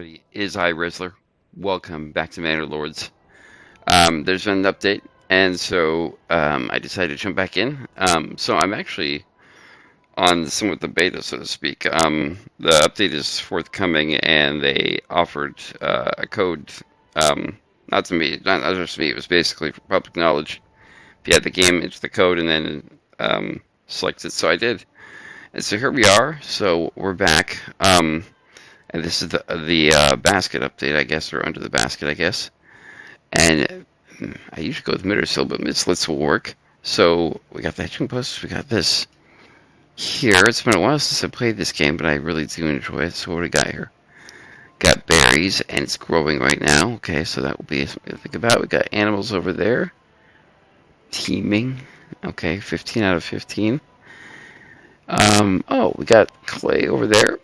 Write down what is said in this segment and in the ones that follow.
It is I, Rizzler. Welcome back to Manor Lords. There's been an update, and so I decided to jump back in. So I'm actually on somewhat the beta, so to speak. The update is forthcoming, and they offered a code. Not to me, not just me. It was basically for public knowledge. If you had the game, enter the code, and then select it. So I did, and so here we are. So we're back. And this is the basket update, I guess, or under the basket, I guess. And I usually go with mid-or-sill, but mid-slits will work. So we got the hitching posts, we got this here. It's been a while since I played this game, but I really do enjoy it. So what do we got here? Got berries, and it's growing right now. Okay, so that will be something to think about. We got animals over there. Teaming. Okay, 15 out of 15. Oh, we got clay over there.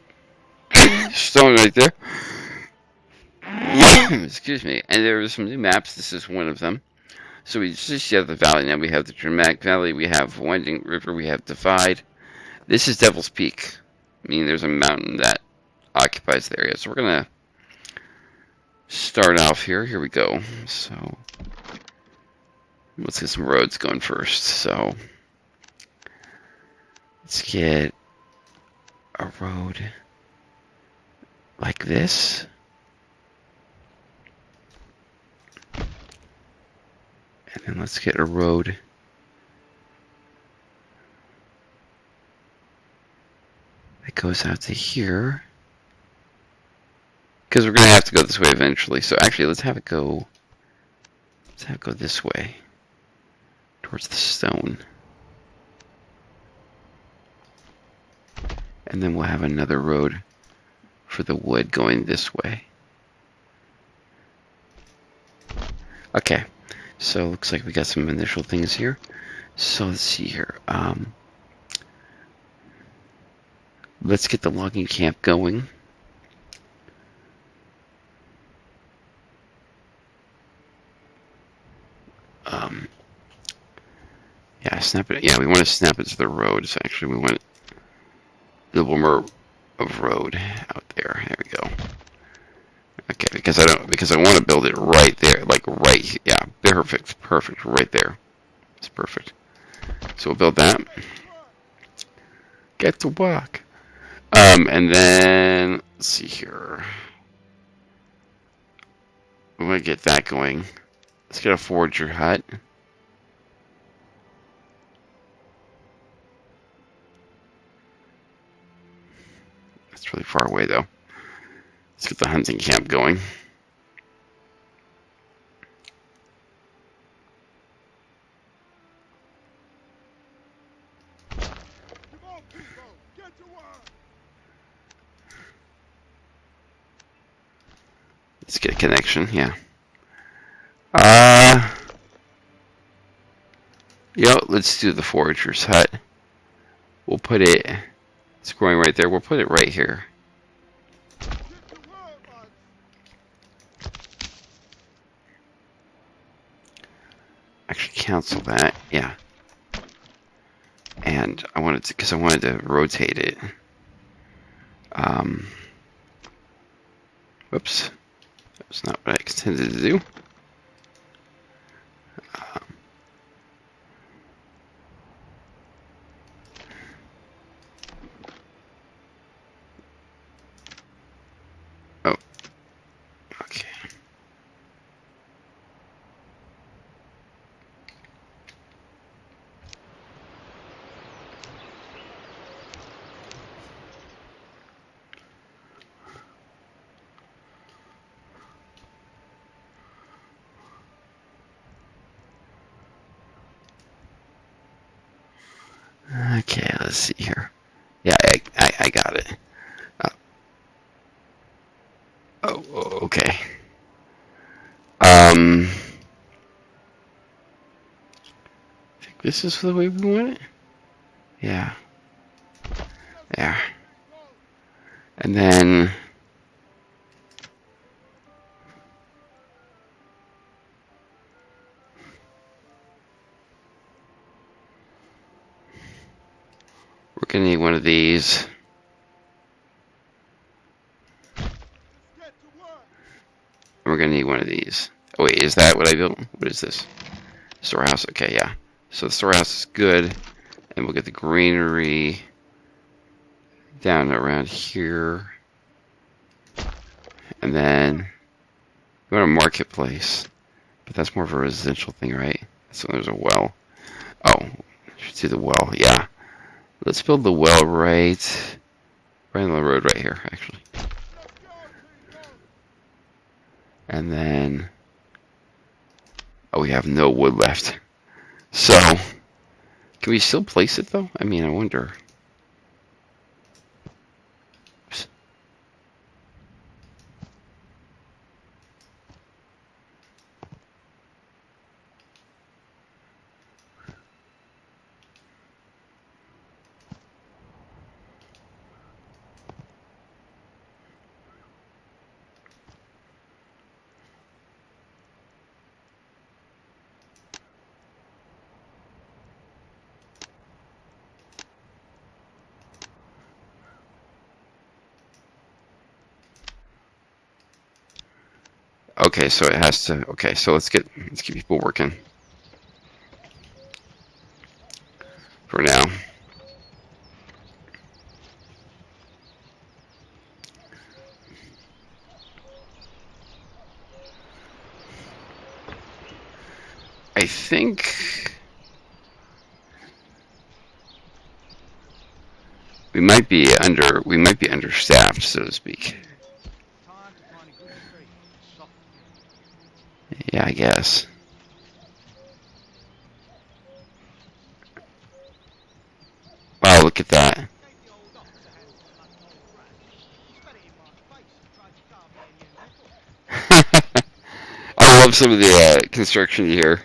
Stone right there. Excuse me. And there are some new maps. This is one of them. So we just have the valley now. We have the Dramatic Valley. We have Winding River. We have Divide. This is Devil's Peak. Meaning there's a mountain that occupies the area. So we're going to start off here. Here we go. So let's get some roads going first. So let's get a road like this. And then let's get a road that goes out to here. Because we're going to have to go this way eventually. So actually, let's have it go this way. Towards the stone. And then we'll have another road for the wood going this way. Okay. So looks like we got some initial things here. So let's see here. Let's get the logging camp going. Yeah, snap it. Yeah, we want to snap it to the road. So actually, we want a little more of road out there. There we go. Okay, because I want to build it right there, like right. Yeah, perfect, right there. It's perfect. So we'll build that. Get to work. And then let's see here. We want to get that going. Let's get a forager hut. That's really far away though. Let's get the hunting camp going. Let's get a connection, yeah. Let's do the forager's hut. We'll put it, it's growing right there, we'll put it right here. Actually cancel that, yeah. And I wanted to, because I wanted to rotate it. Whoops. That's not what I intended to do. Oh. Okay. Okay, let's see here. Yeah, I got it. Okay. I think this is the way we want it. Yeah. There. And then we're gonna need one of these. We're gonna need one of these. Oh wait, is that what I built? What is this? Storehouse. Okay, yeah. So the storehouse is good, and we'll get the greenery down around here, and then we want a marketplace, but that's more of a residential thing, right? So there's a well. Oh, should see the well. Yeah. Let's build the well right on the road right here, actually. And then, oh, we have no wood left. So, can we still place it though? I mean, I wonder. Oops. Okay, so it has to. Okay, so let's get people working for now. I think we might be understaffed, so to speak. Yeah, I guess. Wow, look at that. I love some of the construction here.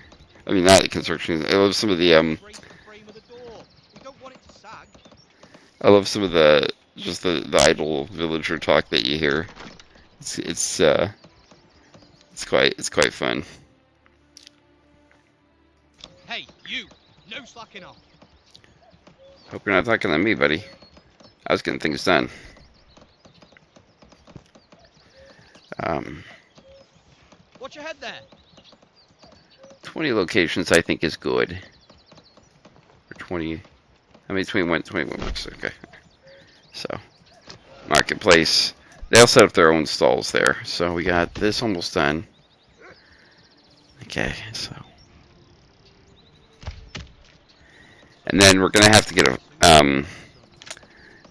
I mean, not the construction. I love some of the I love some of the just the idle villager talk that you hear. It's quite fun. Hey, you! No slacking off. Hope you're not talking to me, buddy. I was getting things done. Watch your head there. 20 locations, I think, is good. Or 20. How many? 21 works. Okay. So, marketplace. They'll set up their own stalls there. So we got this almost done. Okay, so. And then we're going to have to get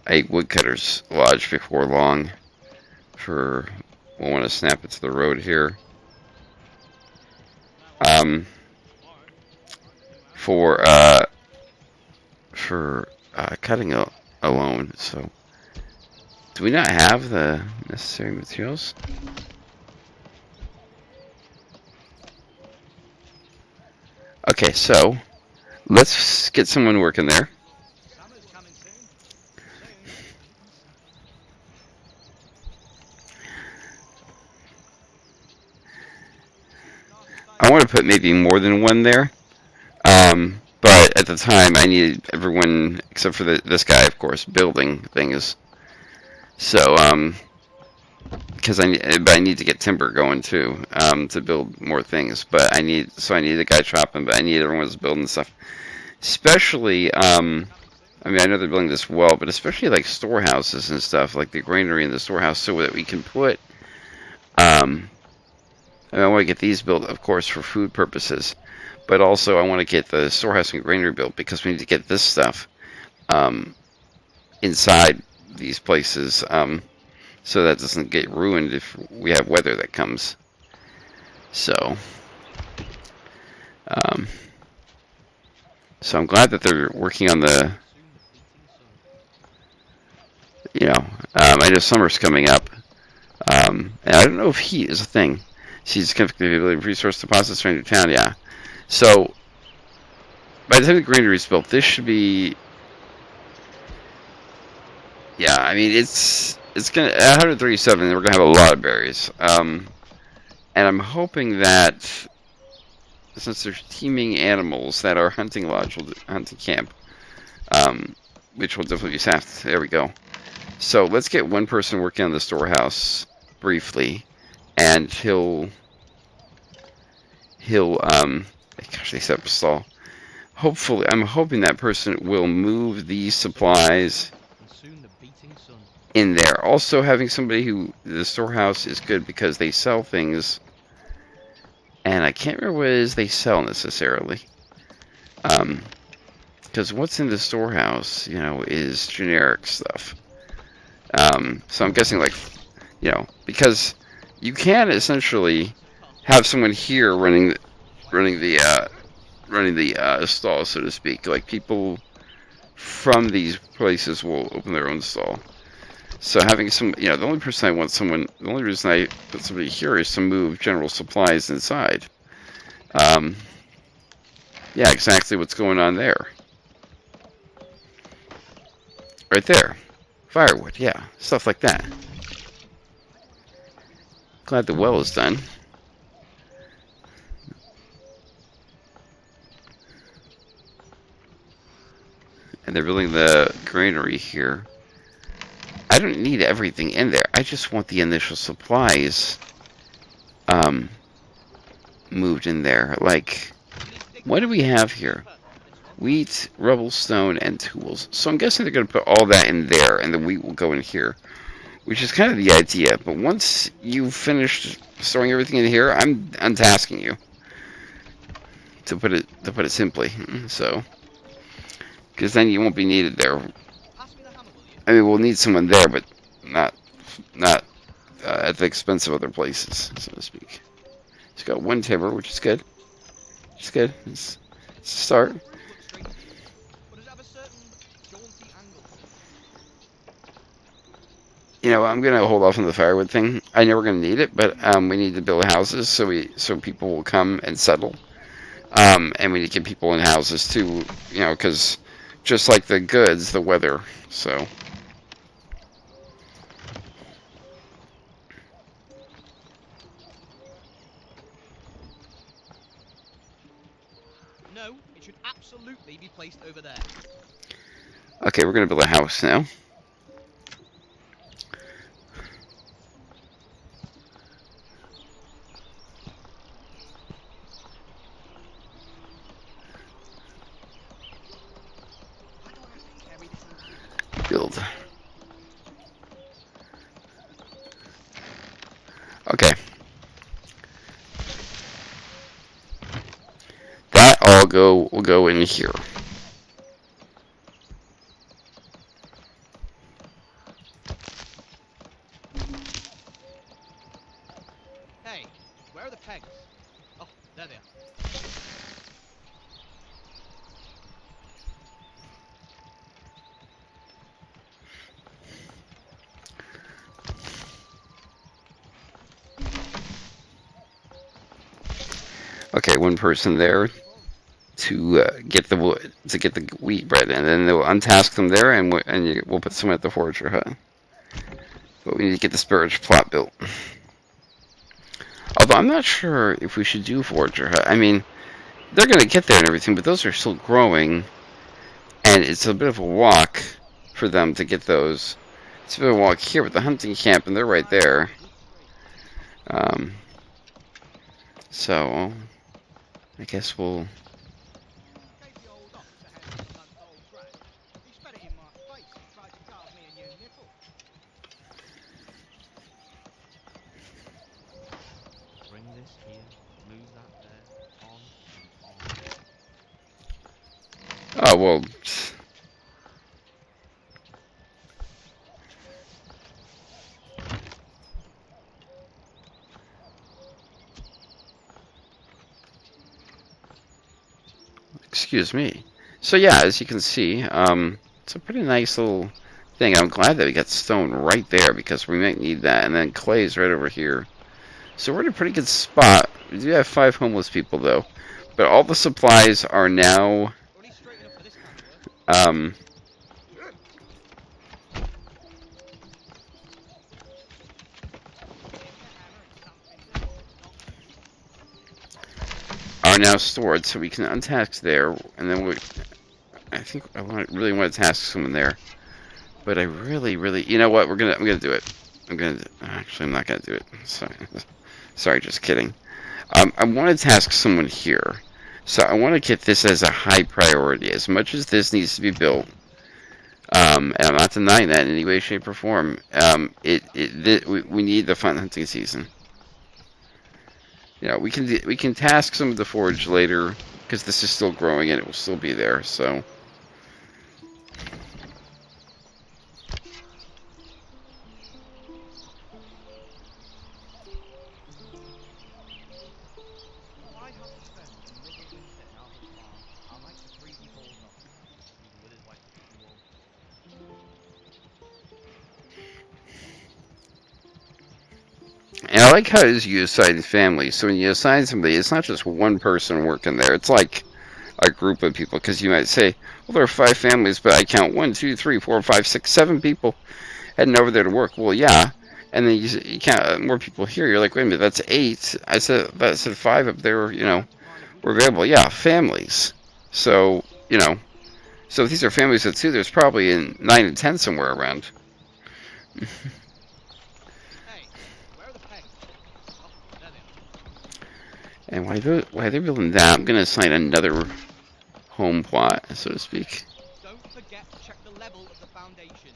a woodcutter's lodge before long. We'll want to snap it to the road here. For cutting alone. So, do we not have the necessary materials? Okay, so let's get someone working there. I want to put maybe more than one there. But at the time, I needed everyone, except for this guy, of course, building things. So, because I need to get timber going too, to build more things. But I need a guy chopping, but I need everyone's building stuff. Especially, I mean, I know they're building this well, but especially like storehouses and stuff, like the granary and the storehouse, so that we can put, I want to get these built, of course, for food purposes. But also, I want to get the storehouse and granary built because we need to get this stuff inside these places so that doesn't get ruined if we have weather that comes. So, so I'm glad that they're working on the, I know summer's coming up, and I don't know if heat is a thing. She's going to be able to resource deposits around your town, yeah. So, by the time the granary is built, this should be, yeah, I mean, it's going to, at 137, we're going to have a lot of berries. And I'm hoping that, since there's teeming animals, that our hunting lodge, hunting camp, which will definitely be staffed. There we go. So, let's get one person working on the storehouse briefly, and he'll gosh, they set up a stall. Hopefully, I'm hoping that person will move these supplies And soon the beating sun. in there. Also, having somebody who the storehouse is good because they sell things, and I can't remember what it is they sell necessarily. Because what's in the storehouse, is generic stuff. So I'm guessing, like, because you can essentially have someone here running the stall, so to speak. Like, people from these places will open their own stall. So having the only reason I put somebody here is to move general supplies inside. Yeah, exactly what's going on there. Right there. Firewood, yeah, stuff like that. Glad the well is done. And they're building the granary here. I don't need everything in there. I just want the initial supplies moved in there. Like, what do we have here? Wheat, rubble, stone, and tools. So I'm guessing they're going to put all that in there, and the wheat will go in here, which is kind of the idea. But once you've finished storing everything in here, I'm untasking you, to put it simply. So, because then you won't be needed there. I mean, we'll need someone there, but not at the expense of other places, so to speak. It's got one timber, which is good. It's good. It's a start. I'm gonna hold off on the firewood thing. I know we're gonna need it, but we need to build houses so people will come and settle. And we need to get people in houses too, because just like the goods, the weather. So. No, it should absolutely be placed over there. Okay, we're gonna build a house now. Build. Okay. That will go in here. Hey, where are the pegs? Oh, there they are. Okay, one person there to get the wheat bread, and then they'll untask them there, and we'll put someone at the forager hut. But we need to get the spurge plot built. Although I'm not sure if we should do forager hut. I mean, they're gonna get there and everything, but those are still growing, and it's a bit of a walk for them to get those. It's a bit of a walk here with the hunting camp, and they're right there. So I guess we'll. Bring this here, move that there, on and on. Oh well. Excuse me. So yeah, as you can see, it's a pretty nice little thing. I'm glad that we got stone right there because we might need that, and then clay's right over here. So we're in a pretty good spot. We do have 5 homeless people though, but all the supplies are now um, stored, so we can untask there, and then I think really want to task someone there, but I really, you know what? I'm gonna do it. Actually. Actually, I'm not gonna do it. Sorry, just kidding. I want to task someone here. So I want to get this as a high priority. As much as this needs to be built, and I'm not denying that in any way, shape, or form. We need the fun hunting season. We can task some of the forage later because this is still growing and it will still be there. So If I had to spend another winter in Alfred's farm, I'd like to freeze me balls off. Leave the withers like a kitchen wall. and I like how it is you assign families. So when you assign somebody, it's not just one person working there. It's like a group of people because you might say, well, there are 5 families, but I count 1, 2, 3, 4, 5, 6, 7 people heading over there to work. Well, yeah. And then you count more people here. You're like, wait a minute, that's 8. I said 5 up there, Kind of were weird. available. Yeah, families. So, so if these are families of 2, there's probably in 9 and 10 somewhere around. Hey, where are the pegs? Oh, there they are. And while they're building that, I'm going to assign another home plot, so to speak. Don't forget to check the level of the foundation.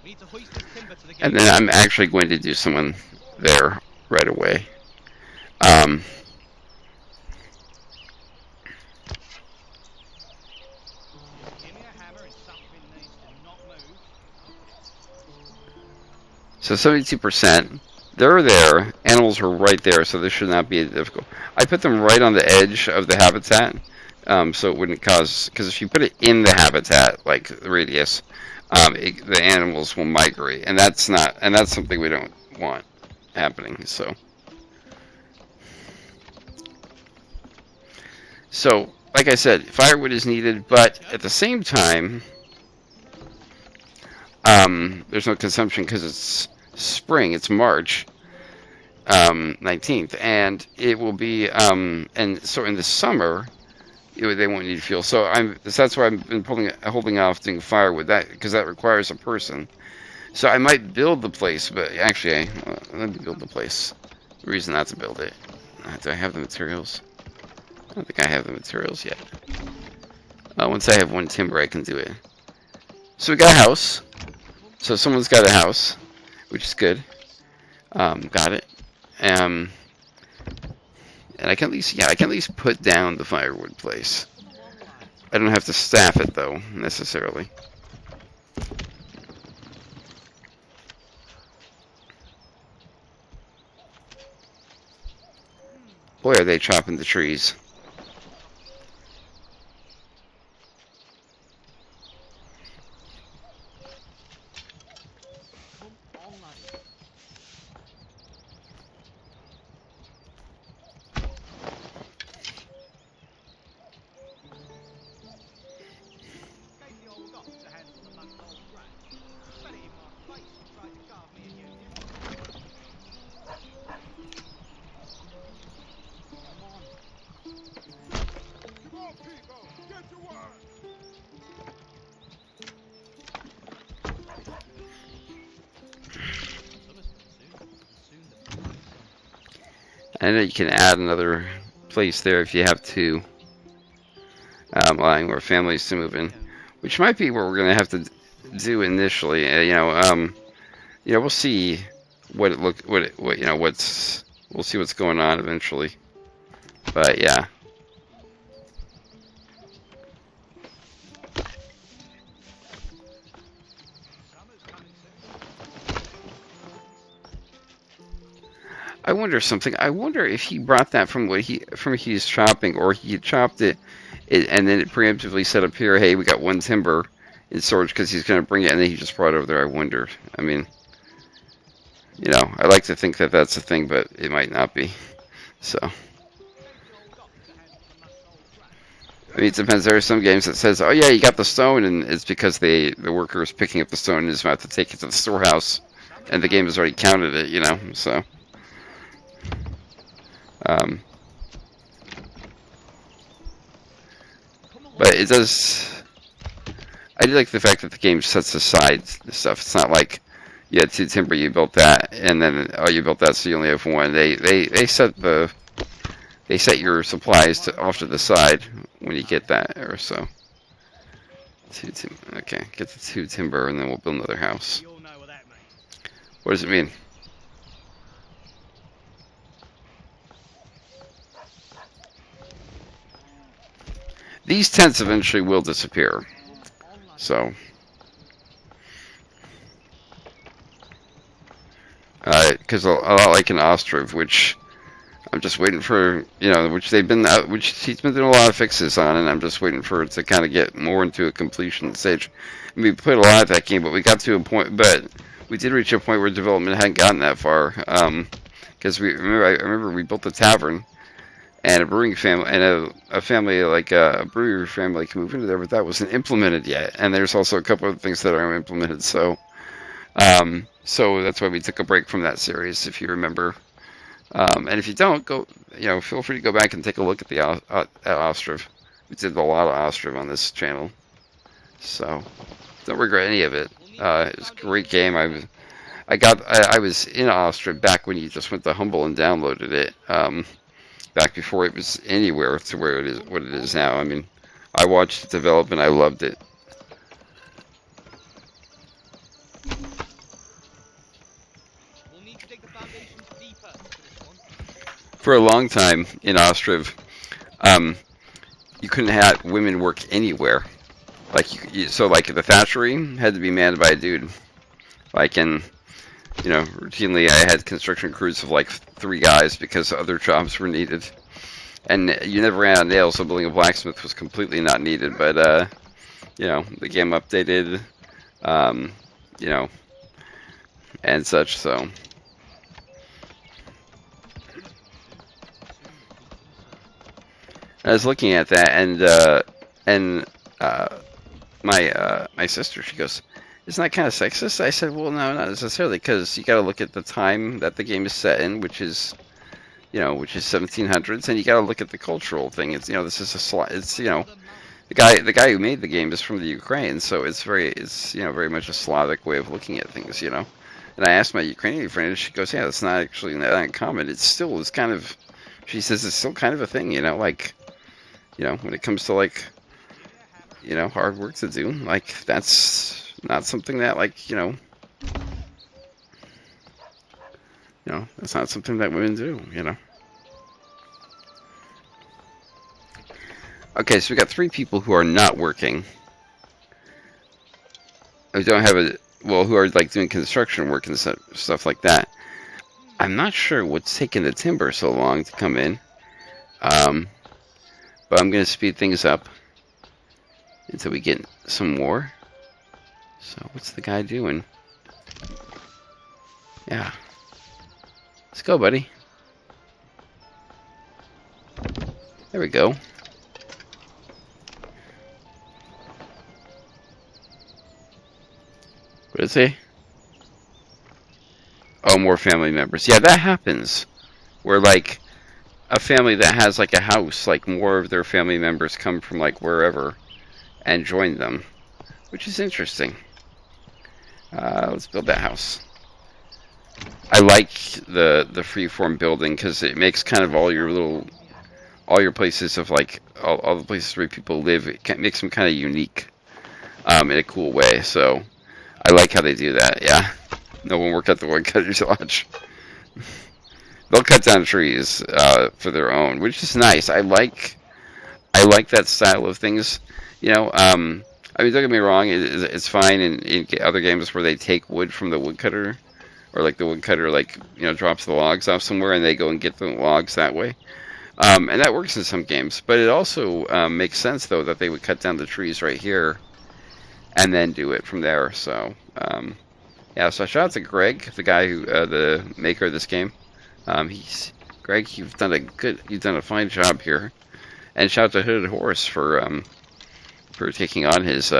We need to hoist this timber to the And gate. then I'm actually going to do someone there right away. Um, Give me a hammer and something needs to not move, and I'll put it to the test. so 72%. They're there. Animals are right there, so this should not be difficult. I put them right on the edge of the habitat, so it wouldn't cause. Because if you put it in the habitat, like the radius, the animals will migrate, and that's not. And that's something we don't want happening. So, like I said, firewood is needed, but at the same time, there's no consumption because it's spring. It's March 19th, and it will be. And so in the summer, they won't need fuel. So that's why I've been holding off doing firewood that because that requires a person. So I might build the place, but actually, let me build the place. The reason not to build it. Do I have the materials? I don't think I have the materials yet. Once I have one timber, I can do it. So we got a house. So someone's got a house, which is good. Got it. Um, and I can at least put down the firewood place. Come along, lads. I don't have to staff it though necessarily. Boy, are they chopping the trees. Come on, laddie. Gave the old ox a handful of mucked old grass. Spat it in my face and tried to carve me a union. Come on. Come on, people, get to work! Summer's coming soon, and soon the bloody sun. I know you can add another place there if you have to, allowing more families to move in, Yeah. which might be what we're going to have to do initially. We'll see what it look what it, what what's we'll see what's going on eventually. But yeah, Summer's coming soon. I wonder something. I wonder if he brought that from his chopping, or he chopped it and then it preemptively set up here. Hey, we got one timber in storage because he's going to bring it, and then he just brought it over there. I wonder. I mean, I like to think that that's a thing, but it might not be. So, Gave the old ox a handful of mucked old grass. I mean, it depends. There are some games that says, "Oh yeah, you got the stone," and it's because the worker is picking up the stone and is about to take it to the storehouse, Summer's and the game coming has already soon. counted it. So Um, Come along. but it does. I do like the fact that the game sets aside the stuff. It's not like you had 2 timber, you built that, and then you built that, so you only have one. They set your supplies off to the side when you get that, or so. Okay, get the 2 timber, and then we'll build another house. You all know what that means. What does it mean? These tents eventually will disappear. Come on, lads. So, because a lot like in Ostriv, which I'm just waiting for, which which he's been doing a lot of fixes on, and I'm just waiting for it to kind of get more into a completion stage. And we played a lot of that game, but we got to a point, but we did reach a point where development hadn't gotten that far. Because I remember we built a tavern, and a brewing family, and a family like a brewery family can move into there, but that wasn't implemented yet. And there's also a couple of things that are implemented, so that's why we took a break from that series, if you remember. And if you don't, feel free to go back and take a look at the at Ostriv. We did a lot of Ostriv on this channel, so don't regret any of it. It was a great game. I was in Ostriv back when you just went to Humble and downloaded it. Back before it was anywhere to where it is what it is now. I mean, I watched it develop and I loved it. We'll need to dig the foundations deeper for this one. For a long time in Ostriv, you couldn't have women work anywhere. So like the thatchery had to be manned by a dude. Like routinely I had construction crews of like 3 guys because other jobs were needed. And you never ran out of nails, so building a blacksmith was completely not needed. But the game updated, you know, and such. So I was looking at that, and my sister, she goes, "Isn't that kind of sexist?" I said, "Well, no, not necessarily, because you got to look at the time that the game is set in, which is 1700s, and you got to look at the cultural thing. It's this is it's the guy who made the game is from the Ukraine, so it's very much a Slavic way of looking at things. And I asked my Ukrainian friend, and she goes, "Yeah, that's not actually that uncommon. It still is kind of." She says it's still kind of a thing, when it comes to hard work to do, like that's not something that that's not something that women do. Okay, so we got 3 people who are not working. Who don't have who are like doing construction work and stuff like that. I'm not sure what's taking the timber so long to come in. But I'm going to speed things up until we get some more. So what's the guy doing? Yeah. Let's go, buddy. There we go. What is he? Oh, more family members. Yeah, that happens. Where like a family that has like a house, like more of their family members come from like wherever and join them, which is interesting. Let's build that house. I like the freeform building because it makes kind of all your places of like all the places where people live. It makes them kind of unique in a cool way. So I like how they do that. Yeah, no one worked at the woodcutter's lodge. They'll cut down trees for their own, which is nice. I like that style of things. I mean, don't get me wrong. It's fine in other games where they take wood from the woodcutter, or like the woodcutter drops the logs off somewhere and they go and get the logs that way. And that works in some games, but it also makes sense though that they would cut down the trees right here and then do it from there. So yeah. So shout out to Greg, the guy who the maker of this game. Greg, you've done a fine job here, and shout out to Hooded Horse for taking on his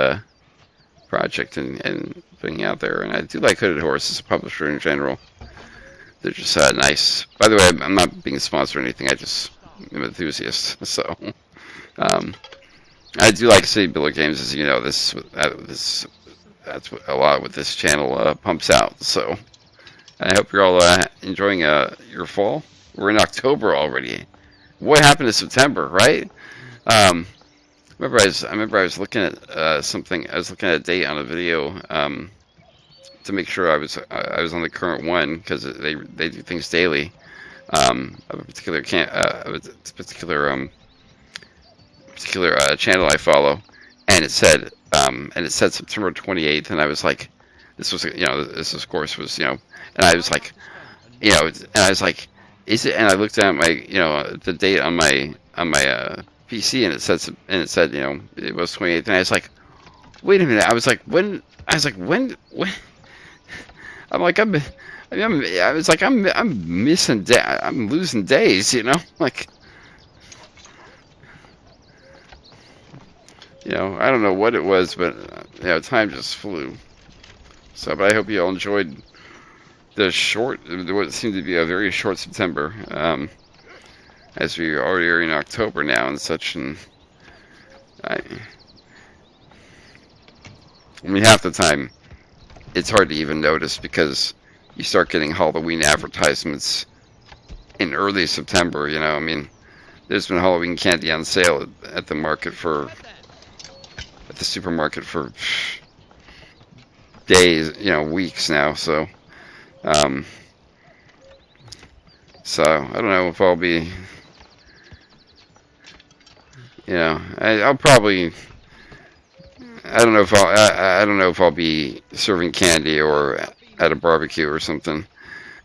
project and putting it out there. And I do like Hooded Horse as a publisher in general. They're just nice. By the way, I'm not being sponsored or anything. I just Start. am an enthusiast. So um, I do like city builder games, as you know. This that's what, a lot what this channel pumps out. So I hope you're all enjoying your fall. We're in October already. What happened to September, right? Um, I remember I was looking at something. I was looking at a date on a video to make sure I was on the current one because they do things daily. Of a particular particular channel I follow, and it said September 28th, and I was like, this was this of course was and I was I like have to spend a and I was like, is it? And I looked at my the date on my PC, and it said it was 28th, and I was like, wait a minute, I was like when I'm like I was like I'm missing I'm losing days, like I don't know what it was, but time just flew. So, but I hope you all enjoyed what seemed to be a very short September, as we already are in October now and such. And I, I mean, half the time it's hard to even notice because you start getting Halloween advertisements in early September. I mean, there's been Halloween candy on sale at the market for red then. at the supermarket for days, weeks now. Um, so I don't know if I'll be, I'll probably, I don't know if I'll be serving candy or Start at a feeding. barbecue or something.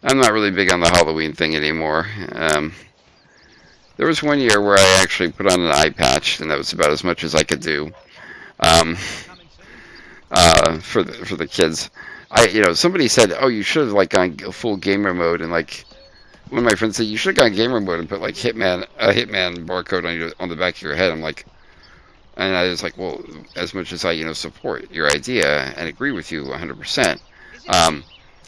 I'm not really big on the Halloween thing anymore. There was one year where I actually put on an eye patch, and that was about as much as I could do um, Coming soon. for the kids. Somebody said, "Oh, you should have like gone full gamer mode," and like one of my friends said, "You should have gone gamer mode and put like Hitman barcode on the back of your head." I'm like, and I was like, "Well, as much as I support your idea and agree with you 100%, Is it um, me?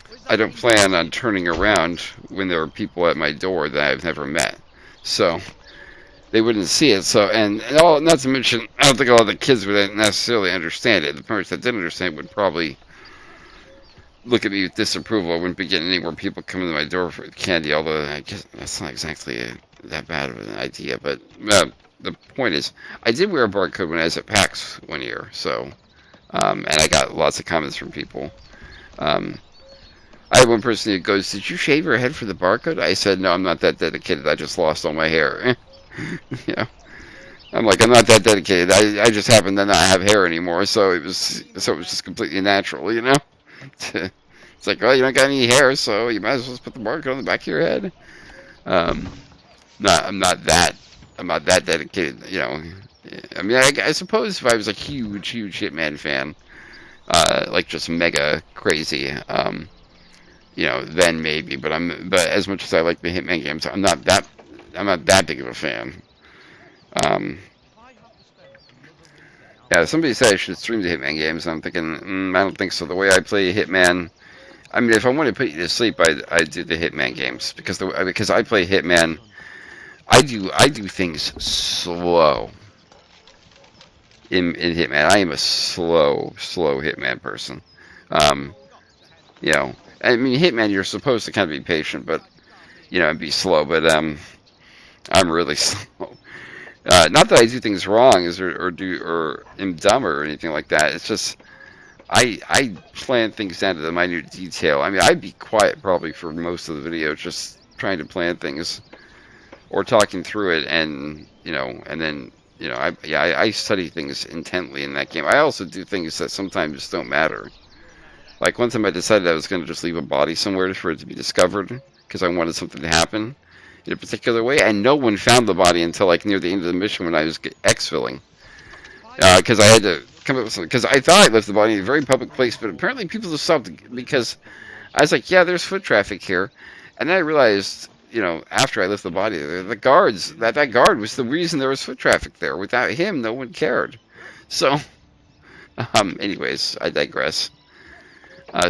Or is I that don't me plan on boosting? turning around when there are people at my door that I've never met." So they wouldn't see it. So and all, not to mention, I don't think a lot of the kids would necessarily understand it. The parents that did understand would probably look at me with disapproval. I wouldn't be getting any more people coming to my door for candy. Although I guess that's not exactly that bad of an idea. But the point is, I did wear a barcode when I was at PAX one year. So and I got lots of comments from people. Um, I had one person who goes, "Did you shave your head for the barcode?" I said, "No, I'm not that dedicated. I just lost all my hair." you know, I'm like, I'm not that dedicated. I just happen to not have hair anymore, so it was just completely natural. It's like, well, you don't got any hair, so you might as well just put the barcode on the back of your head. Um, not I'm not that dedicated. I mean, I suppose if I was a huge Hitman fan, like just mega crazy, then maybe. But as much as I like the Hitman games, I'm not that big of a fan. Um, If I have to spend another week in yeah, Alpha somebody Farm, said I should stream the Hitman games. And I'm thinking, I don't think so. The way I play Hitman, I mean, if I want to put you to sleep, I do the Hitman games because I play Hitman. done. I do things slow in Hitman. I am a slow Hitman person. Um, All got the head. you know, I mean, Hitman, you're supposed to kind of be patient, but Start feeding. and be slow. But I'm really slow. Not that I do things wrong, or am dumb or anything like that. It's just I plan things down to the minute detail. I mean, I'd be quiet probably for most of the video, just trying to plan things or talking through it, and then I study things intently in that game. I also do things that sometimes don't matter. Like one time I decided I was going to just leave a body somewhere for it to be discovered because I wanted something to happen in a particular way, and no one found the body until like near the end of the mission when I was exfilling, If I have to because I had spend to come another up with week something. in Because I Alpha thought I left Farm, the body in a very public I'll place, make but sure apparently that people just no stopped one because loses any I was like, information. yeah, there's foot traffic here, and then I realized, after I left the body, the guards that guard was the reason there was foot traffic there. Without him, no one cared. So, anyways, I digress.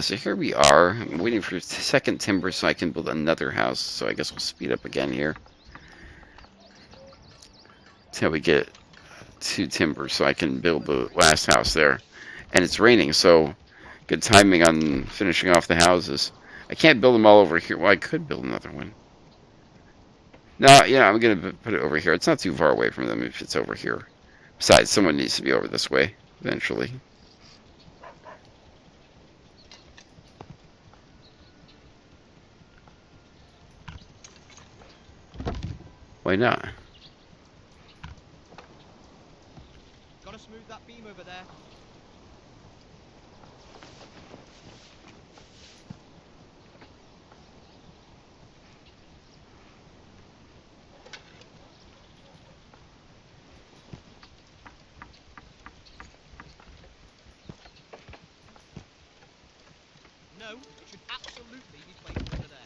So here we are. I'm waiting for second timber so I can build another house. So I guess we'll speed up again here until we get 2 timber so I can build the last house there. And it's raining, so good timing on finishing off the houses. I can't build them all over here. Well, I could build another one. No, yeah, I'm going to put it over here. It's not too far away from them if it's over here. Besides, someone needs to be over this way eventually. Why not? Gotta smooth that beam over there. No, it should absolutely be placed under there.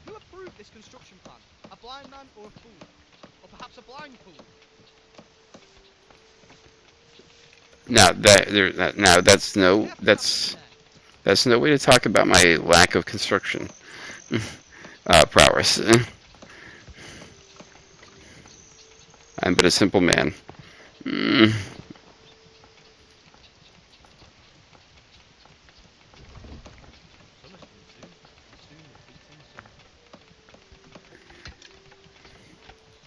Who approved this construction plan? A blind man or a fool? Or perhaps a blind fool? Now that's no that's no way to talk about my lack of construction prowess. I'm but a simple man. Mm. Summer's coming soon, and soon the beating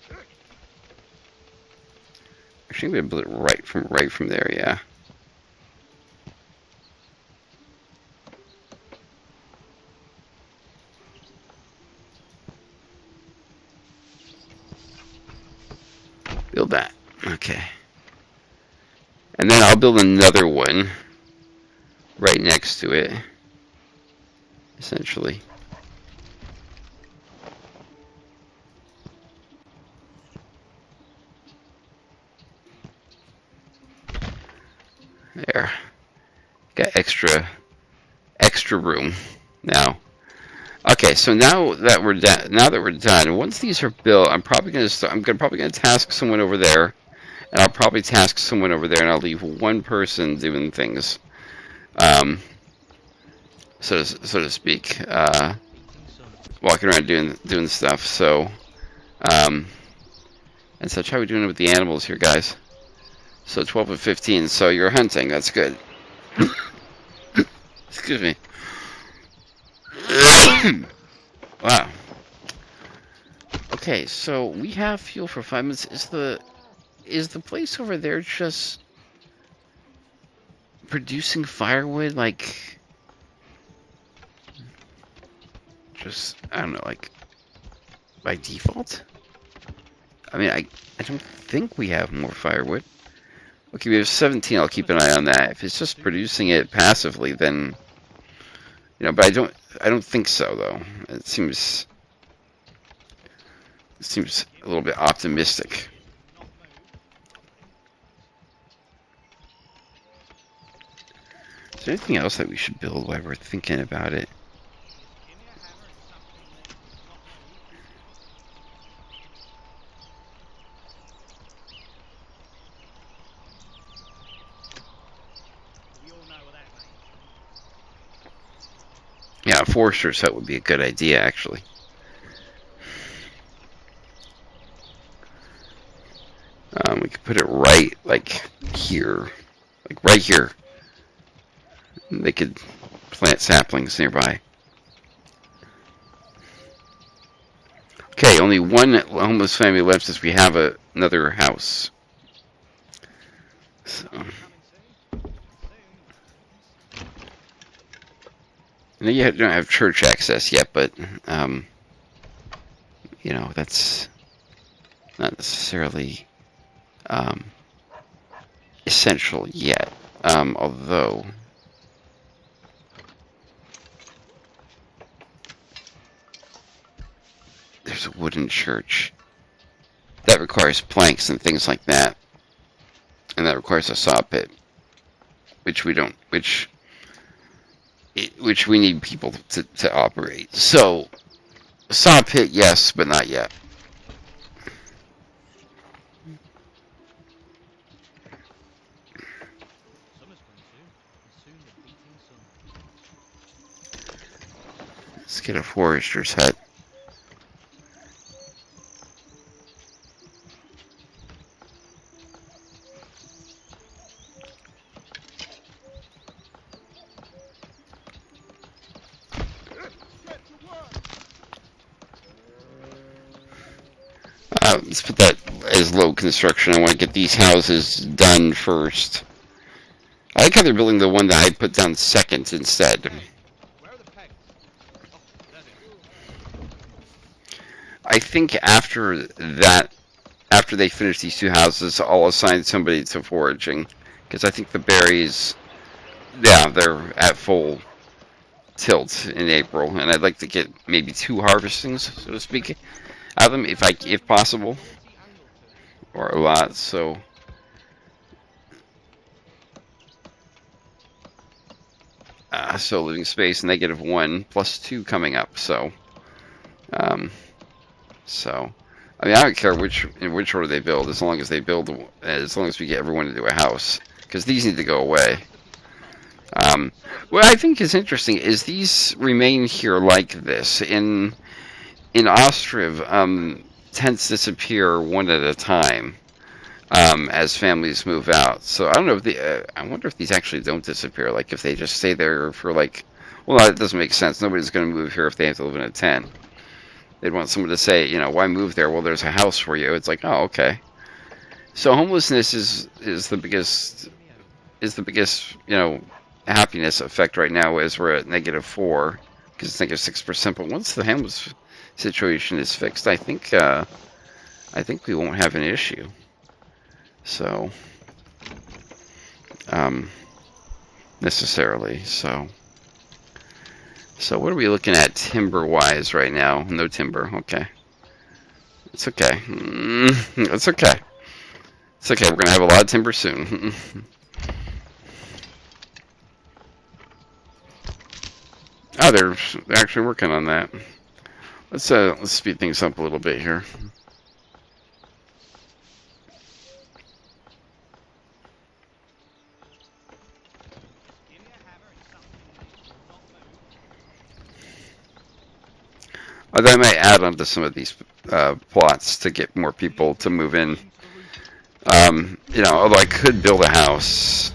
sun. Actually, I'm gonna build it right from there. Yeah. Build that. Okay. And then I'll build another one right next to it, essentially. There. Got extra room now. Okay, so now that we're done, once these are built, I'm probably gonna task someone over there, and I'll probably task someone over there, and I'll leave one person doing things, um, so to speak, Beating sun. walking around doing stuff. So, and such. How are we doing with the animals here, guys? So 12 and 15. So you're hunting. That's good. Excuse me. Wow. Okay, so we have fuel for 5 minutes. Is the place over there just producing firewood, like, just, I don't know, like, by default? I mean, I don't think we have more firewood. Okay, we have 17. I'll keep an eye on that. If it's just producing it passively, then, but I don't think so, though. It seems a little bit optimistic. Not move. Is there anything else that we should build while we're thinking about it? Just give me a hammer and something that not move. We all know what that means. Yeah, a forester's hut would be a good idea, actually. We could put it right, like, here. Like, right here. They could plant saplings nearby. Okay, only one homeless family left since we have another house. So, Coming soon. Soon. I know you don't have church access yet, but, that's not necessarily essential yet. Although, there's a wooden church that requires planks and things like that, and that requires a saw pit, which which we need people to operate. So, saw pit, yes, but not yet. Summer's coming soon, and soon the beating sun. Let's get a forester's hut. Get to work! Let's put that as low construction. I want to get these houses done first. I like how they're building the one that I put down second instead. Hey, where are the pegs? Oh, there they are. I think after they finish these two houses, I'll assign somebody to foraging, because I think the berries, yeah, they're at full tilt in April, and I'd like to get maybe two harvestings, so to speak, out of them, if possible, Multi-angle turret. or a lot. So, so living space -1 +2 coming up. So, um, so. I mean, I don't care in which order they build, as long as they build, as long as we get everyone into a house, because these need to go away. Um, what I think is interesting is these remain here like this. In Ostriv, tents disappear one at a time as families move out. So I don't know if I wonder if these actually don't disappear. Like if they just stay there for like, well, that doesn't make sense. Nobody's going to move here if they have to live in a tent. They'd want someone to say, why move there? Well, there's a house for you. It's like, oh, okay. So homelessness is the biggest happiness effect right now, as we're at -4 because it's -6%. But once the homeless situation is fixed, I think we won't have an issue. So necessarily. So what are we looking at timber wise right now? No timber. Okay. It's okay. It's okay. It's okay. We're gonna have a lot of timber soon. Oh, they're actually working on that. Let's speed things up a little bit here. Give me a hammer and something that it will not move. Although I might add on to some of these plots to get more people to move in. Into the roof. Although I could build a house.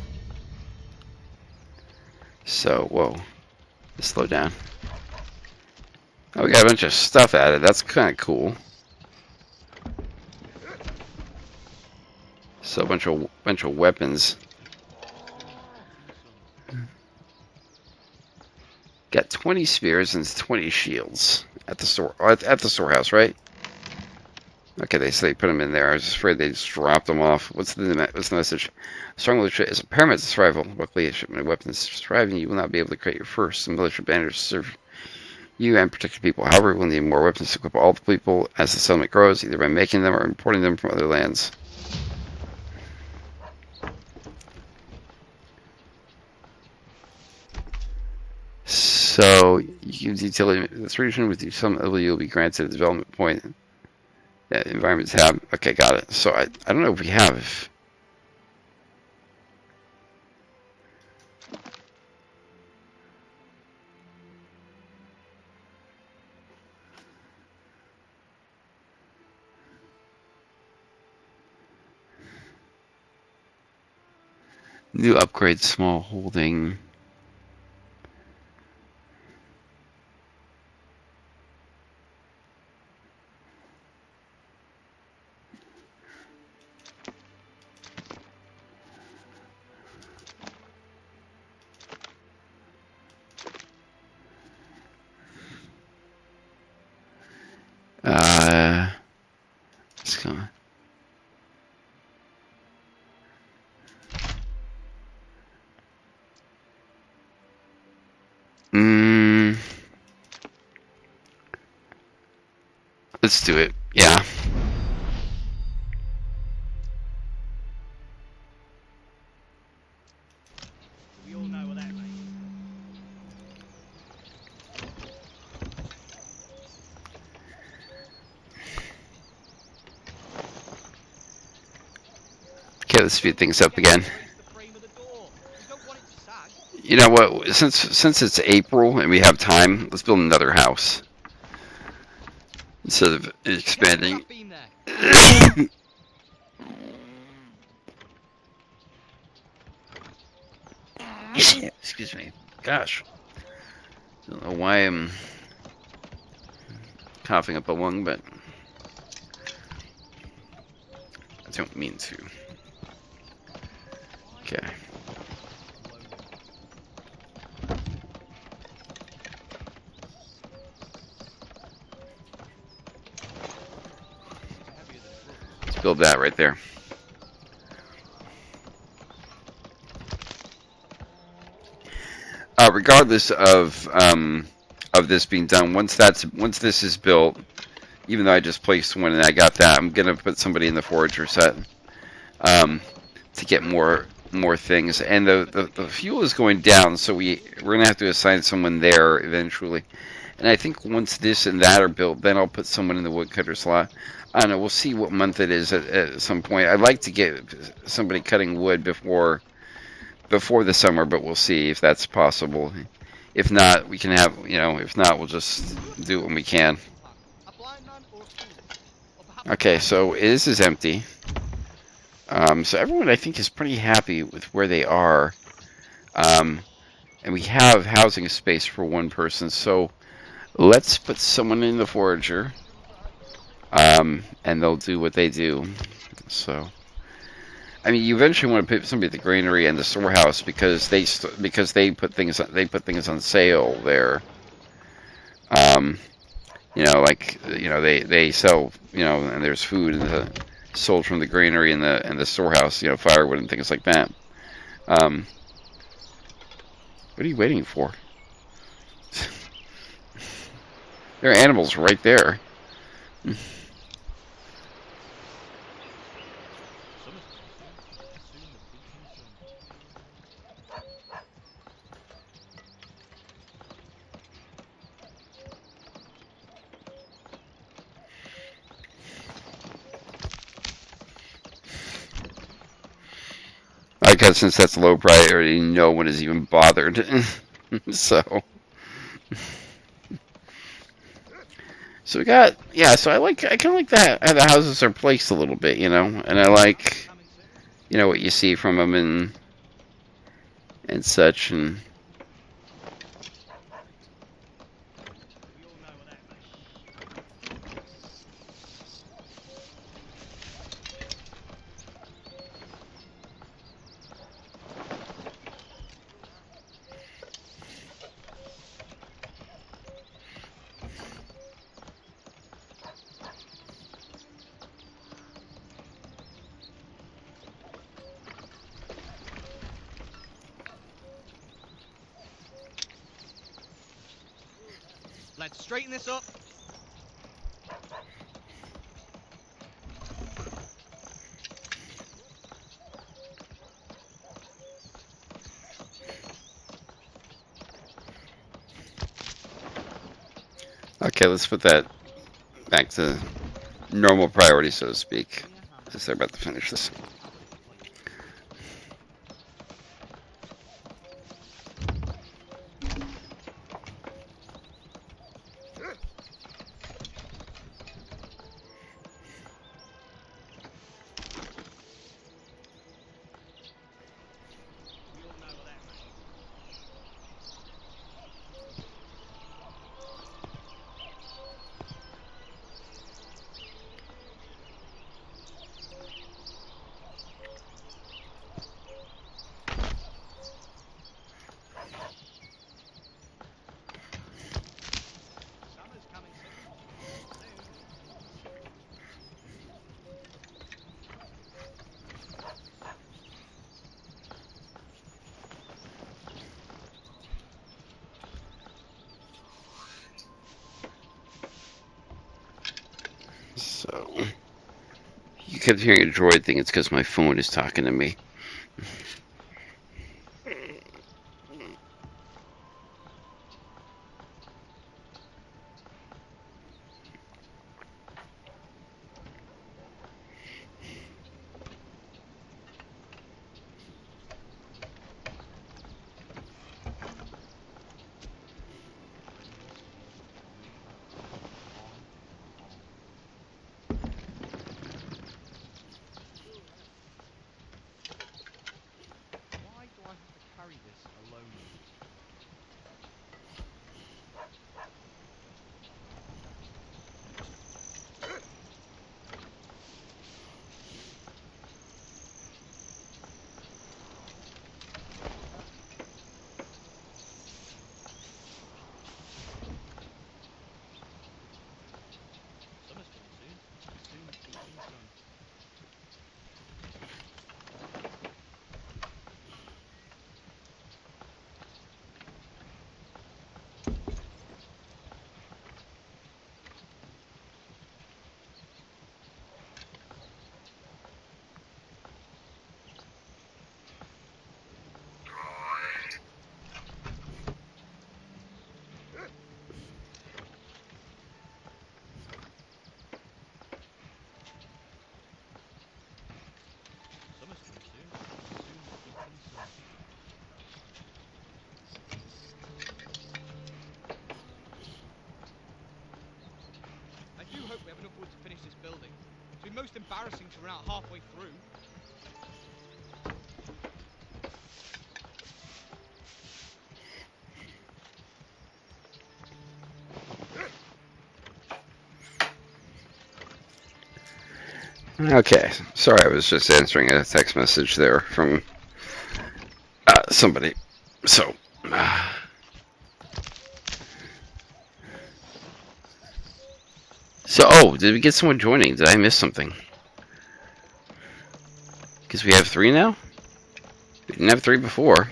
So, whoa. Slow down. Oh, we got a bunch of stuff added. That's kind of cool. So, a bunch of weapons. Soon the beating sun. Got 20 spears and 20 shields at the store. At the storehouse, right? Okay, they put them in there. I was just afraid they just dropped them off. What's the message? Strong militia is a paramount to survival. Luckily, a shipment of weapons surviving, you will not be able to create your first. Some militia banners serve you and protect your people. However, we'll need more weapons to equip all the people as the settlement grows, either by making them or importing them from other lands. So, you use utility. This region with some ability will be granted a development point. Yeah, environment tab. Okay, got it. So, I don't know if we have. New upgrade, small holding. Let's go. Let's do it. Yeah. We all know what that means. Okay, let's speed things up again. Raise the frame of the door. We don't want it to sag. You know what? Since it's April and we have time, let's build another house instead of Get the expanding. trap beam there. Excuse me. Gosh, I don't know why I'm coughing up a lung, but I don't mean to. Okay. Let's build that right there. Regardless of this being done, once this is built, even though I just placed one and I got that, I'm gonna put somebody in the forager set um, to get more things. And the fuel is going down, so we're gonna have to assign someone there eventually. And I think once this and that are built, then I'll put someone in the woodcutter slot. I don't know. We'll see what month it is at some point. I'd like to get somebody cutting wood before the summer, but we'll see if that's possible. If not, we can have, if not, we'll just do it when we can. A blind man or a fool? Or perhaps Okay, so this is empty. So everyone, I think, is pretty happy with where they are. And we have housing space for one person, so let's put someone in the forager, and they'll do what they do. So, I mean, you eventually want to put somebody at the granary and the storehouse because they put things on sale there. Um, they sell, and there's food sold from the granary and the storehouse, firewood and things like that. Um, what are you waiting for? There are animals right there. summer's coming soon. Soon the beating sun. I guess since that's low priority, no one is even bothered. so, so we got, yeah. So I kind of like that how the houses are placed a little bit, and I Summer's like, coming soon. what you see from them and such, and We all know what that means. Let's straighten this up. okay, let's put that back to normal priority, so to speak, Bring a hammer as they're about to finish this. out of place. We all know what that means. Summer's coming soon. Soon. So, you kept hearing a droid thing. It's because my phone is talking to me. be most embarrassing to run out halfway through. Okay, sorry, I was just answering a text message there from somebody. So, oh, did we get someone joining? Did I miss something? Because we have 3 now? We didn't have 3 before.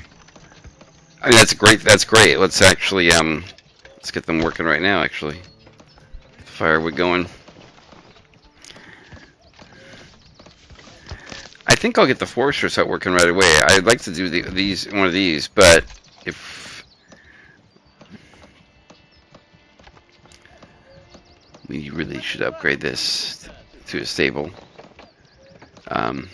I mean, that's great. That's great. Let's actually, let's get them working right now, actually. Get the firewood going. I think I'll get the foresters out working right away. I'd like to do one of these, but if we really should upgrade this to a stable. Um,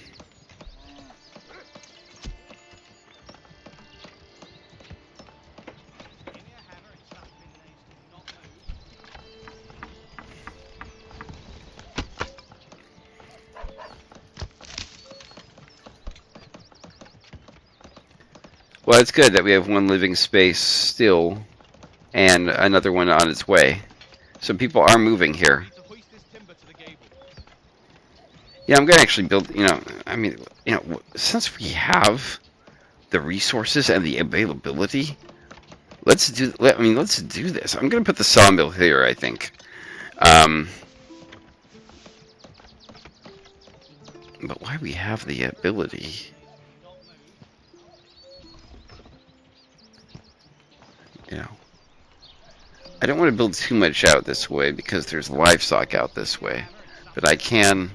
Give me a hammer and something that is to not move. well, it's good that we have one living space still, and another one on its way. So people are moving here. Need to hoist this timber to the gable. Yeah, I'm gonna actually build. I mean, since we have the resources and the availability, let's do. Let's do this. I'm gonna put the sawmill here. I think. But why we have the ability? Not move. I don't want to build too much out this way because there's livestock out this way. But I can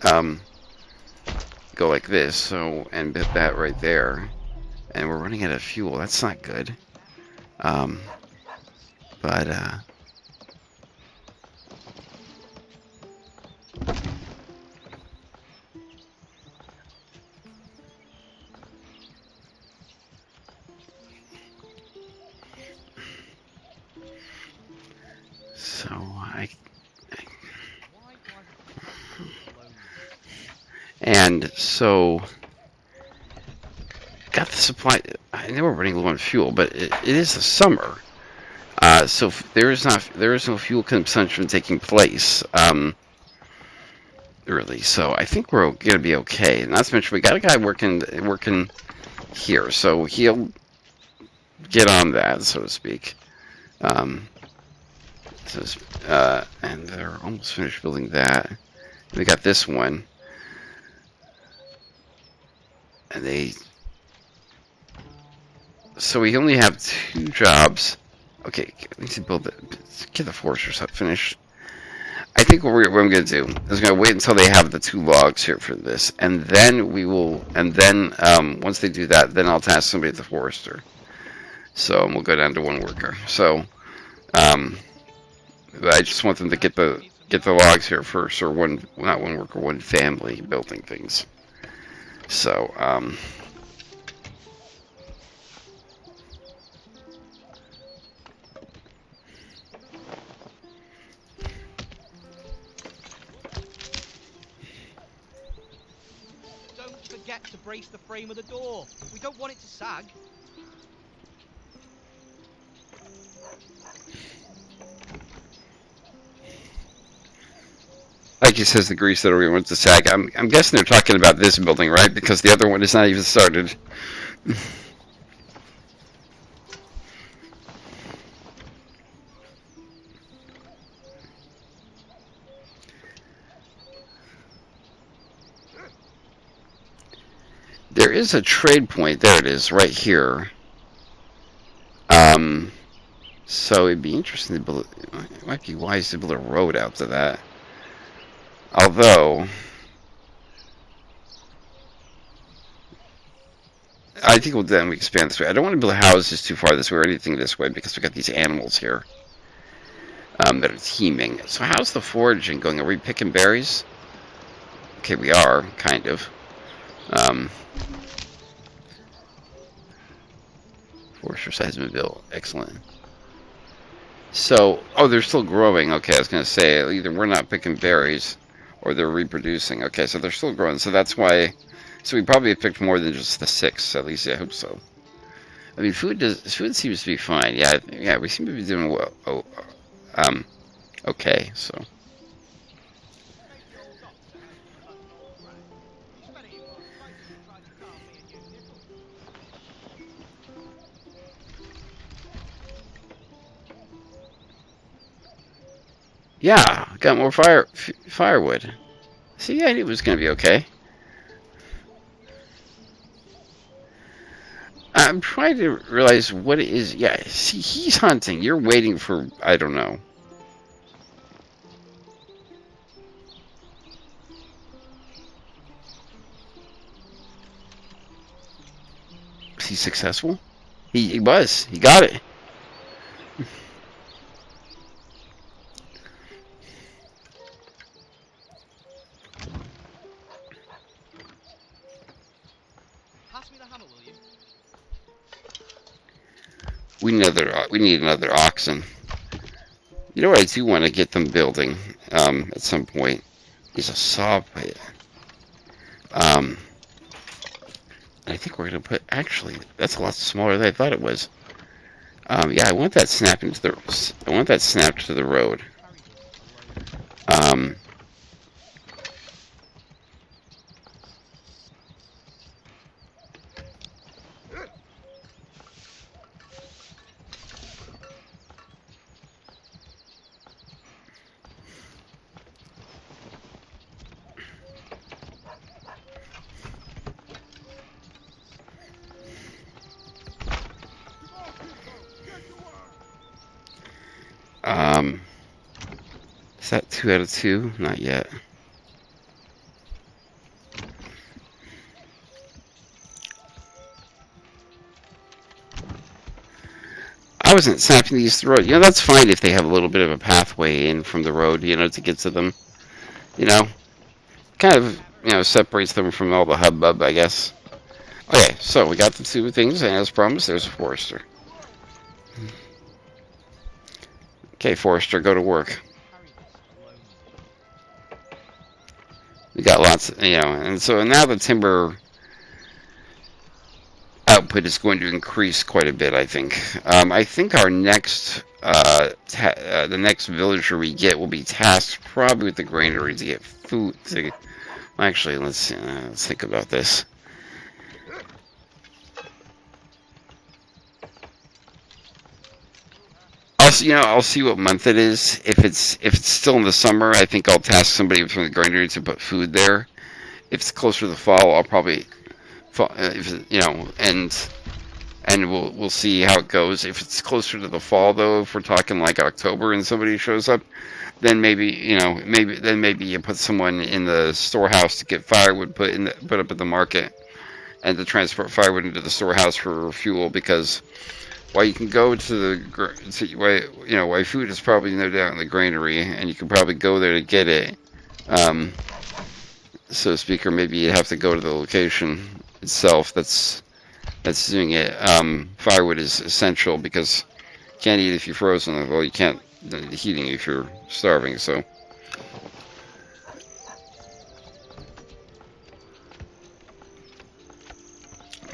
go like this, and put that right there. And we're running out of fuel. That's not good. But so Why do I have to blow me? and so got the supply. I know we're running low on fuel, but it is the summer. So there is no fuel consumption taking place, really. So I think we're gonna be okay. Not to mention we got a guy working here, so he'll get on that, so to speak. And they're almost finished building that. We got this one, and so we only have 2 jobs. Okay, we need to build it. Get the foresters up finished. I think what I'm going to do is going to wait until they have the 2 logs here for this, and then once they do that, then I'll task somebody at the forester. So we'll go down to 1 worker. So, I just want them to get the logs here first, or not 1 worker, 1 family building things. So, Don't forget to brace the frame of the door. We don't want it to sag. like he says, the grease that everyone wants to sag. I'm guessing they're talking about this building, right? Because the other one is not even started. There is a trade point. There it is, right here. So it'd be interesting to build. It might be wise to build a road out to that. Although, I think then we expand this way. I don't want to build houses too far this way or anything this way because we got these animals here that are teeming. So how's the foraging going? Are we picking berries? Okay, we are, kind of. Forester size been built. Excellent. So, they're still growing. Okay, I was going to say, either we're not picking berries, or they're reproducing. Okay, so they're still growing. So that's why. So we probably picked more than just the 6. At least I hope so. I mean, food seems to be fine. Yeah, yeah, we seem to be doing well. Um, okay. So Take the old ox that helped you hunt more prey. You spent it in one place when you tried to calm me and you nibble. yeah, got more firewood. See, yeah, I knew it was gonna be okay. I'm trying to realize what it is. Yeah, see, he's hunting. You're waiting for, I don't know. Is he successful? He was. He got it. Pass me the hammer, will you? We need another oxen. You know what I do want to get them building at some point is a saw pit. Um, I think we're gonna put. Actually, that's a lot smaller than I thought it was. Yeah, I want that snapping to the. I want that snapped to the road. Carry this alone. Um, Come on, people, get to work. um, is that 2 out of 2? Not yet. I wasn't snapping these to the road. You know, that's fine if they have a little bit of a pathway in from the road. You know, to get to them. You know, kind of. You know, separates them from all the hubbub, I guess. Okay, so we got the 2 things, and as promised, there's a forester. Get to work. Okay, forester, go to work. Carry this alone, will you? We got lots, you know, and so now the timber output is going to increase quite a bit. I think our next, the next villager we get will be tasked probably with the granary to get food. Actually, let's think about this. I'll see what month it is. If it's still in the summer, I think I'll task somebody from the granary to put food there. If it's closer to the fall, I'll probably, and we'll see how it goes. If it's closer to the fall, though, if we're talking like October and somebody shows up, then maybe you put someone in the storehouse to get firewood put up at the market and to transport firewood into the storehouse for fuel because while you can go to why food is probably no doubt in the granary and you can probably go there to get it, um, so to speak, or maybe you have to go to the location itself that's doing it. Firewood is essential because you can't eat if you're frozen. Well, you can't heating if you're starving. So,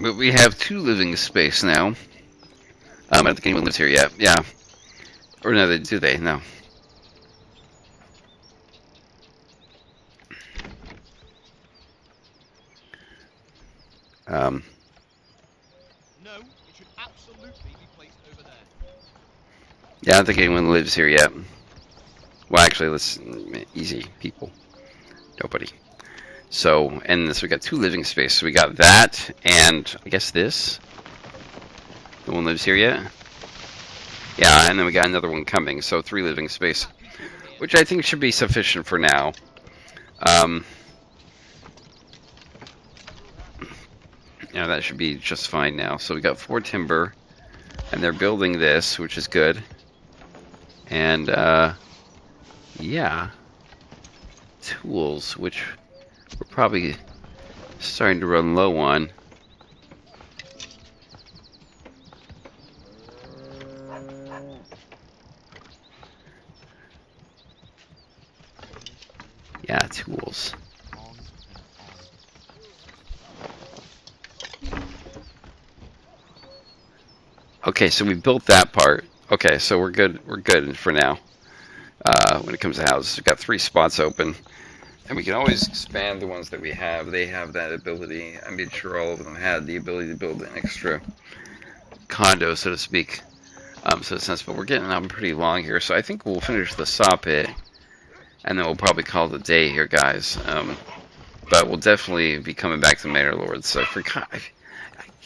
but we have 2 living space now. I don't think anyone lives here yet. Yeah, or no, do they? No. Um, No, it should absolutely be placed over there. yeah, I don't think anyone lives here yet. Well, actually, let's easy people. Nobody. So, and this we got 2 living space. So we got that, and I guess this. No one lives here yet. Yeah, and then we got another one coming. So 3 living space, That piece over here. which I think should be sufficient for now. Um, that should be just fine now. So we got 4 timber, and they're building this, which is good. And yeah, tools, which we're probably starting to run low on. Yeah, tools. On and on. Okay, so we built that part. Okay, so we're good. We're good for now. When it comes to houses, we've got 3 spots open, and we can always expand the ones that we have. They have that ability. I made sure all of them had the ability to build an extra condo, so to speak. So in a sense, but we're getting on pretty long here, so I think we'll finish the saw pit, and then we'll probably call it a day here, guys. But we'll definitely be coming back to Manor Lords. So I forgot. I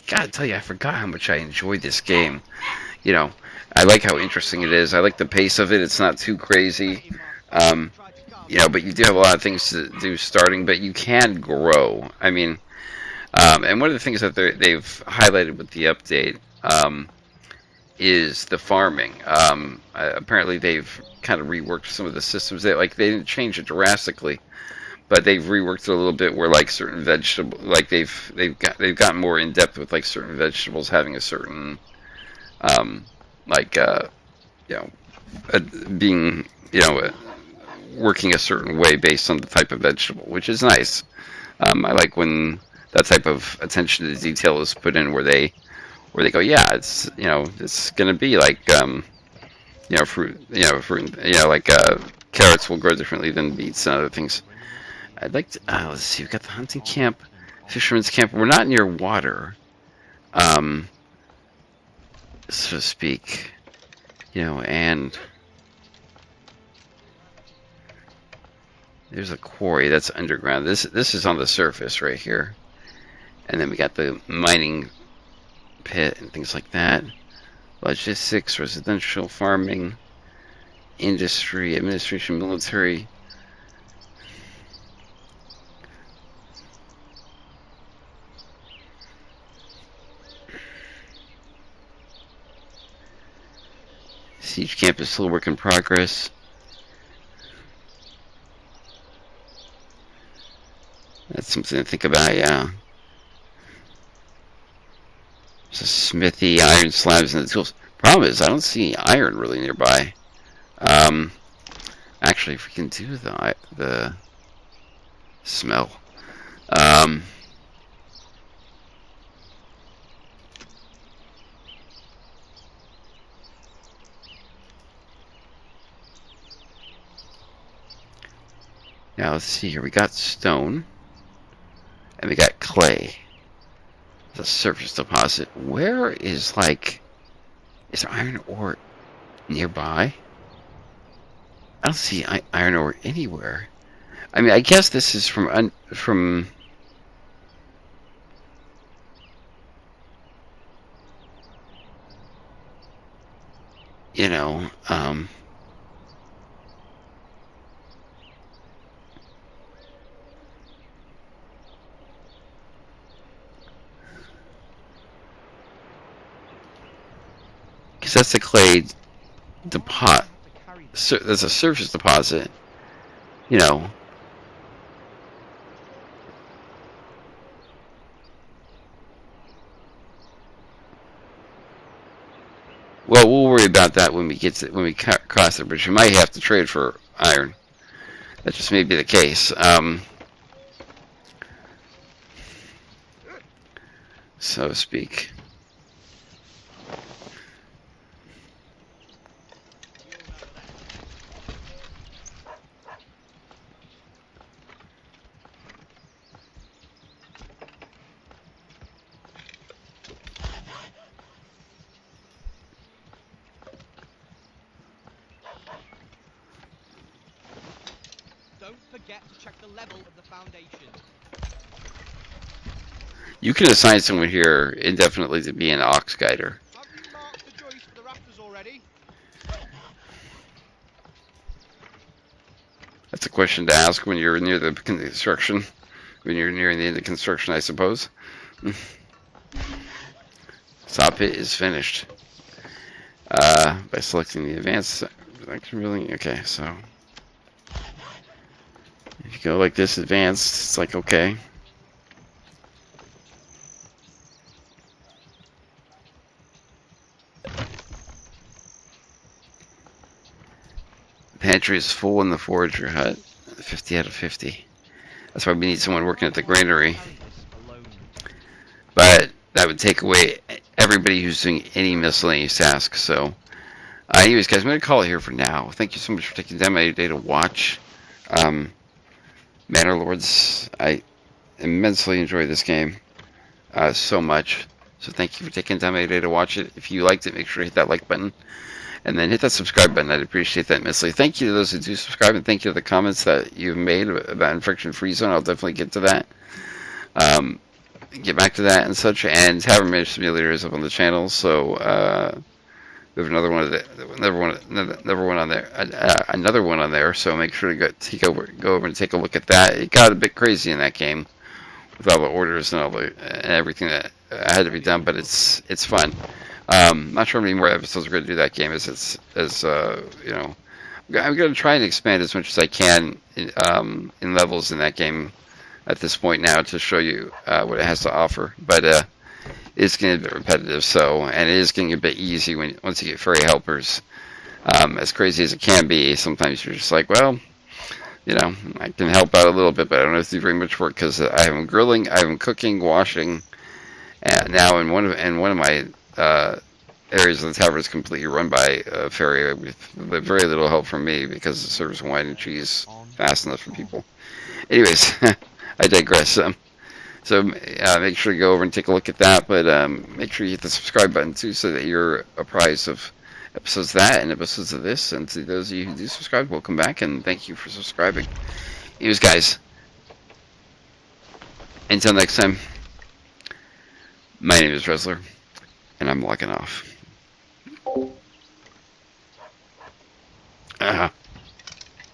gotta tell you, I forgot how much I enjoyed this game. You know, I like how interesting it is. I like the pace of it. It's not too crazy. Um, but you do have a lot of things to do starting, but you can grow. I mean, and one of the things that they've highlighted with the update is the farming. Apparently, they've kind of reworked some of the systems. They didn't change it drastically, but they've reworked it a little bit where like certain vegetable, like they've gotten more in depth with like certain vegetables having a certain like you know being working a certain way based on the type of vegetable, which is nice. I like when that type of attention to detail is put in where they go, yeah, it's gonna be like fruit, like carrots will grow differently than beets and other things. I'd like to let's see, we've got the hunting camp, fisherman's camp. We're not near water, um, so to speak, and there's a quarry that's underground. This is on the surface right here, and then we got the mining pit and things like that. Logistics, residential, farming, industry, administration, military. Siege camp is still a work in progress. That's something to think about, yeah. There's a smithy, iron slabs, and the tools. Problem is, I don't see iron really nearby. Actually, if we can do the smell. Um, Now let's see here. We got stone, and we got clay. The surface deposit. Where is is there iron ore nearby? I don't see iron ore anywhere. I mean, I guess this is from you know, because that's a clay deposit. There's a surface deposit. You know, well, we'll worry about that when we cross the bridge. We might have to trade for iron. That just may be the case. So to speak. Don't forget to check the level of the foundation. You can assign someone here indefinitely to be an ox guider. Have you marked the joist for the rafters already? That's a question to ask when you're near the construction. When you're nearing the end of construction, I suppose. Saw pit is finished. By selecting the advanced. Okay, so if you go like this, advanced, it's like okay. Pantry is full in the forager hut. 50 out of 50. That's why we need someone working at the granary. Carry this alone. But that would take away everybody who's doing any miscellaneous tasks. So, anyways, guys, I'm going to call it here for now. Thank you so much for taking time out of your day to watch Manor Lords. I immensely enjoy this game so much. So thank you for taking time out of your day to watch it. If you liked it, make sure to hit that like button. And then hit that subscribe button. I'd appreciate that immensely. Thank you to those who do subscribe, and thank you to the comments that you've made about Infection Free Zone. I'll definitely get to that. Get back to that and such. And Tavern Manager Simulator is up on the channel, so we have another one on there. So make sure to go over and take a look at that. It got a bit crazy in that game with all the orders and and everything that had to be done, but it's fun. Not sure how many more episodes we're going to do that game. I'm going to try and expand as much as I can in levels in that game at this point now to show you what it has to offer. But it's getting a bit repetitive, and it is getting a bit easy once you get fairy helpers. As crazy as it can be, sometimes you're just like, well, I can help out a little bit, but I don't have to do very much work because I have them grilling, I have them cooking, washing. And now in one of my areas of the tavern is completely run by a fairy with very little help from me because it serves wine and cheese fast enough for people. Anyways, I digress. So make sure to go over and take a look at that, but make sure you hit the subscribe button too so that you're apprised of episodes of that and episodes of this. And to those of you who do subscribe, welcome back and thank you for subscribing. Anyways, guys, until next time, my name is Wrestler, and I'm logging off.